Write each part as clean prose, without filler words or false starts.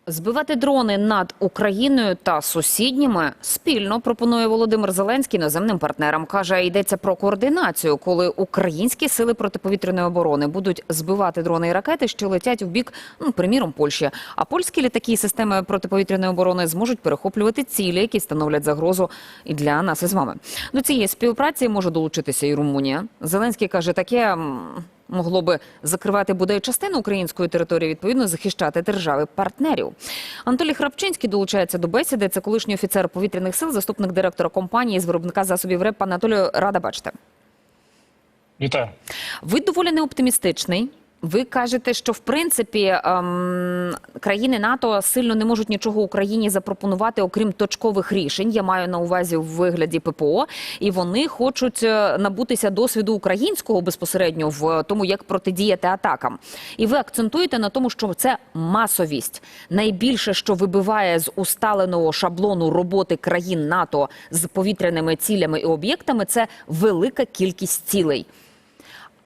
Збивати дрони над Україною та сусідніми спільно пропонує Володимир Зеленський іноземним партнерам. Каже, йдеться про координацію, коли українські сили протиповітряної оборони будуть збивати дрони і ракети, що летять в бік, приміром, Польщі. А польські літаки і системи протиповітряної оборони зможуть перехоплювати цілі, які становлять загрозу і для нас із вами. До цієї співпраці може долучитися і Румунія. Зеленський каже, таке могло би закривати бодай частину української території, відповідно захищати держави-партнерів. Анатолій Храпчинський долучається до бесіди. Це колишній офіцер повітряних сил, заступник директора компанії з виробника засобів РЕП. Пане Анатолію, рада бачити. Вітаю. Ви доволі неоптимістичний. Ви кажете, що в принципі країни НАТО сильно не можуть нічого Україні запропонувати, окрім точкових рішень. Я маю на увазі в вигляді ППО. І вони хочуть набутися досвіду українського безпосередньо в тому, як протидіяти атакам. І ви акцентуєте на тому, що це масовість. Найбільше, що вибиває з усталеного шаблону роботи країн НАТО з повітряними цілями і об'єктами, це велика кількість цілей.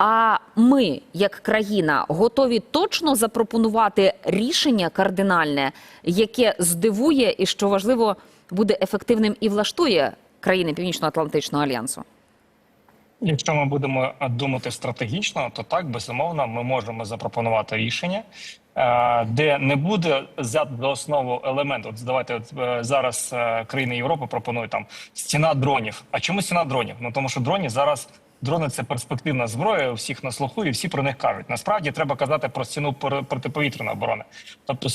А ми, як країна, готові точно запропонувати рішення кардинальне, яке здивує і, що важливо, буде ефективним і влаштує країни Північно-Атлантичного альянсу? Якщо ми будемо думати стратегічно, то так, безумовно, ми можемо запропонувати рішення, де не буде взяти за основу елемент. Давайте зараз країни Європи пропонують там стіна дронів. А чому стіна дронів? Ну тому що дрони – це перспективна зброя, у всіх на слуху, і всі про них кажуть. Насправді, треба казати про стіну протиповітряної оборони. Тобто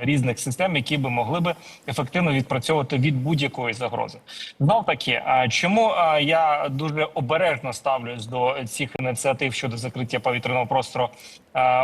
різних систем, які би могли би ефективно відпрацьовувати від будь-якої загрози. Знов-таки, чому я дуже обережно ставлюсь до цих ініціатив щодо закриття повітряного простору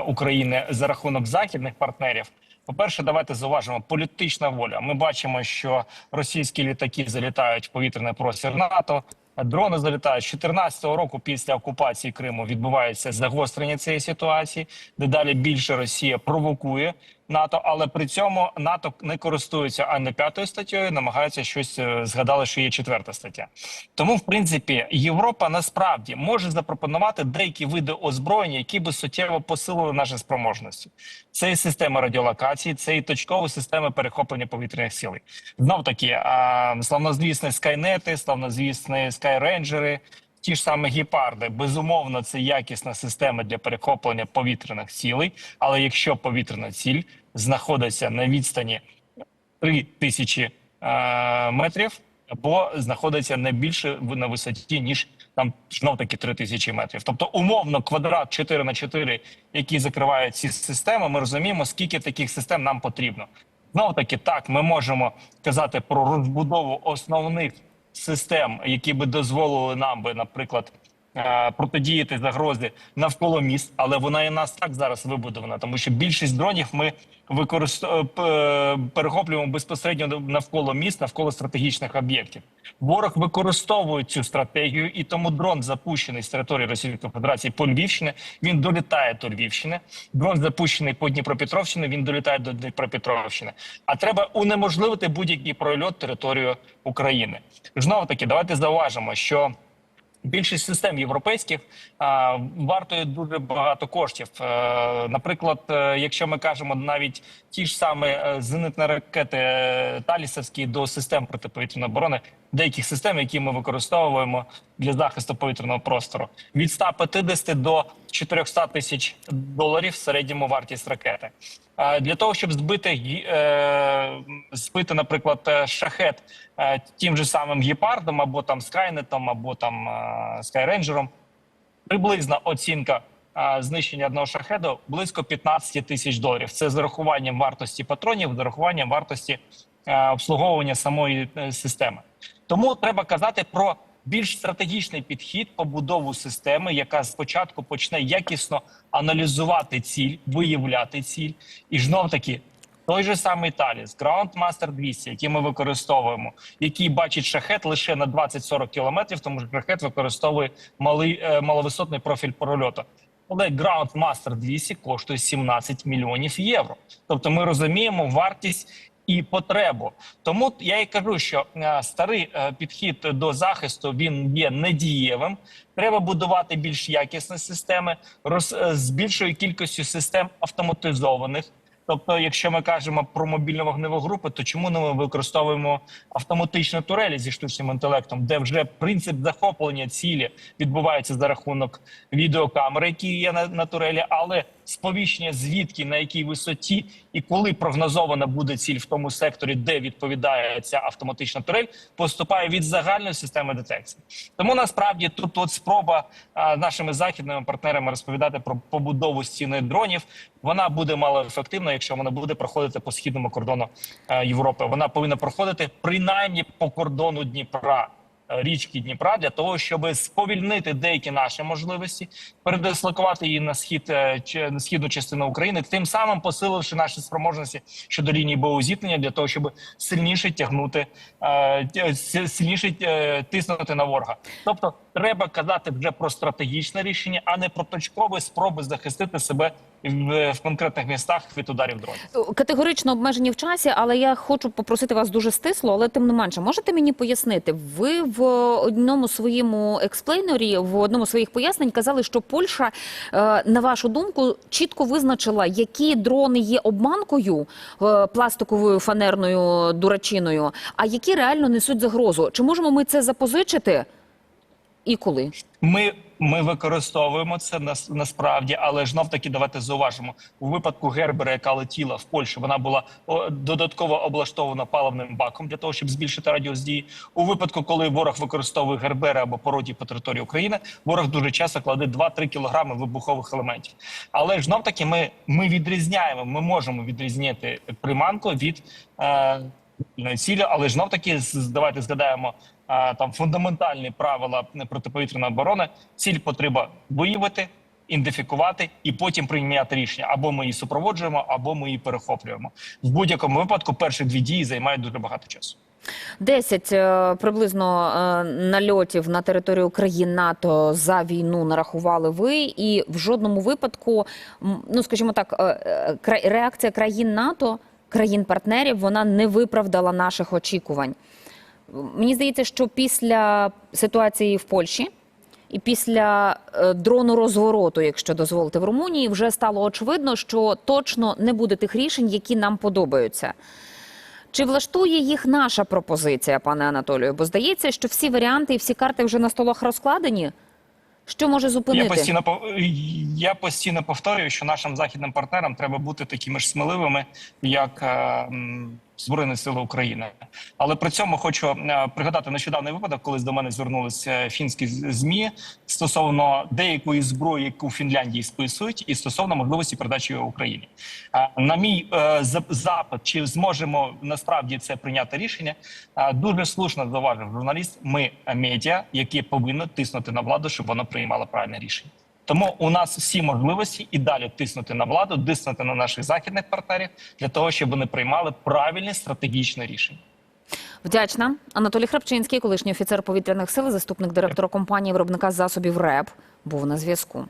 України за рахунок західних партнерів? По-перше, давайте зауважимо політична воля. Ми бачимо, що російські літаки залітають в повітряний простір НАТО, дрони залітають. З 2014 року після окупації Криму відбувається загострення цієї ситуації, дедалі більше Росія провокує НАТО, але при цьому НАТО не користується ані 5-ю статтею, намагається щось, згадали, що є 4-та стаття. Тому, в принципі, Європа насправді може запропонувати деякі види озброєння, які би суттєво посилили наші спроможності. Це і система радіолокації, це і точкові системи перехоплення повітряних сил. Знов-таки, славнозвісні скайнети, славнозвісні скайрейнджери, ті ж самі гепарди. Безумовно, це якісна система для перехоплення повітряних цілей, але якщо повітряна ціль знаходиться на відстані 3000 метрів, або знаходиться не більше на висоті, ніж там знов-таки 3000 метрів. Тобто, умовно, квадрат 4х4, який закриває ці системи, ми розуміємо, скільки таких систем нам потрібно. Знов-таки, так, ми можемо казати про розбудову основних систем, які би дозволили нам би, наприклад, протидіяти загрозі навколо міст, але вона і нас так зараз вибудована, тому що більшість дронів ми перехоплюємо безпосередньо навколо міст, навколо стратегічних об'єктів. Ворог використовує цю стратегію, і тому дрон, запущений з території Російської Федерації по Львівщині, він долітає до Львівщини. Дрон, запущений по Дніпропетровщині, він долітає до Дніпропетровщини. А треба унеможливити будь-який прольот територію України. Знову-таки, давайте зауважимо, що більшість систем європейських вартує дуже багато коштів. Наприклад, якщо ми кажемо навіть ті ж самі зенітні ракети талісовські до систем протиповітряної оборони, деяких систем, які ми використовуємо для захисту повітряного простору, від 150 до 400 тисяч доларів в середньому вартість ракети. Для того, щоб збити, наприклад, шахет тим же самим гепардом, або там скайнетом, або там скайрейнджером, приблизна оцінка знищення одного шахеду близько 15 тисяч доларів. Це з урахуванням вартості патронів, з урахуванням вартості обслуговування самої системи. Тому треба казати про більш стратегічний підхід, побудову системи, яка спочатку почне якісно аналізувати ціль, виявляти ціль. І знов-таки, той же самий Таліс, Groundmaster 200, який ми використовуємо, який бачить шахет лише на 20-40 кілометрів, тому що шахет використовує маловисотний профіль прольоту. Але Groundmaster 200 коштує 17 мільйонів євро. Тобто ми розуміємо вартість і потребу. Тому я і кажу, що старий підхід до захисту, він є недієвим. Треба будувати більш якісні системи з більшою кількістю систем автоматизованих. Тобто, якщо ми кажемо про мобільну вогневу групу, то чому не ми використовуємо автоматичні турелі зі штучним інтелектом, де вже принцип захоплення цілі відбувається за рахунок відеокамери, які є на турелі, але сповіщення звідки, на якій висоті і коли прогнозована буде ціль в тому секторі, де відповідає ця автоматична турель, поступає від загальної системи детекції. Тому насправді тут от спроба нашими західними партнерами розповідати про побудову стіни дронів, вона буде малоефективна, якщо вона буде проходити по східному кордону Європи. Вона повинна проходити принаймні по кордону Дніпра, річки Дніпра, для того, щоб сповільнити деякі наші можливості, передислокувати її на схід, на східну частину України, тим самим посиливши наші спроможності щодо лінії боєзіткнення, для того, щоб сильніше тягнути, сильніше тиснути на ворога. Тобто треба казати вже про стратегічне рішення, а не про точкові спроби захистити себе в конкретних містах від ударів дронів. Категорично обмежені в часі, але я хочу попросити вас дуже стисло, але тим не менше, можете мені пояснити, ви в одному своєму експлейнері, в одному з своїх пояснень казали, що Польща, на вашу думку, чітко визначила, які дрони є обманкою, пластиковою фанерною дурачиною, а які реально несуть загрозу. Чи можемо ми це запозичити і коли? Ми використовуємо це насправді, але знов таки давайте зауважимо. У випадку Гербера, яка летіла в Польщу, вона була додатково облаштована паливним баком для того, щоб збільшити радіус дії. У випадку, коли ворог використовує Гербери або пародії по території України, ворог дуже часто кладе 2-3 кілограми вибухових елементів. Але ж знов таки ми відрізняємо, ми можемо відрізняти приманку від цілі, але ж знов таки давайте згадаємо там фундаментальні правила протиповітряної оборони. Ціль потрібно виявити, ідентифікувати і потім прийняти рішення. Або ми її супроводжуємо, або ми її перехоплюємо. В будь-якому випадку перші дві дії займають дуже багато часу. 10 приблизно нальотів на територію країн НАТО за війну нарахували ви, і в жодному випадку, ну скажімо так, реакція країн НАТО, країн-партнерів, вона не виправдала наших очікувань. Мені здається, що після ситуації в Польщі і після дрону розвороту, якщо дозволите, в Румунії, вже стало очевидно, що точно не буде тих рішень, які нам подобаються. Чи влаштує їх наша пропозиція, пане Анатолію? Бо здається, що всі варіанти і всі карти вже на столах розкладені. Що може зупинити? Я постійно повторюю, що нашим західним партнерам треба бути такими ж сміливими, як Збройні Сили України. Але при цьому хочу пригадати нещодавний випадок, коли до мене звернулися фінські ЗМІ стосовно деякої зброї, яку в Фінляндії списують, і стосовно можливості передачі її Україні. На мій запит, чи зможемо насправді це прийняти рішення, дуже слушно зауважив журналіст, ми медіа, які повинні тиснути на владу, щоб вона приймала правильне рішення. Тому у нас всі можливості і далі тиснути на владу, тиснути на наших західних партнерів, для того, щоб вони приймали правильні стратегічні рішення. Вдячна. Анатолій Храпчинський, колишній офіцер повітряних сил, заступник директора компанії виробника засобів РЕБ, був на зв'язку.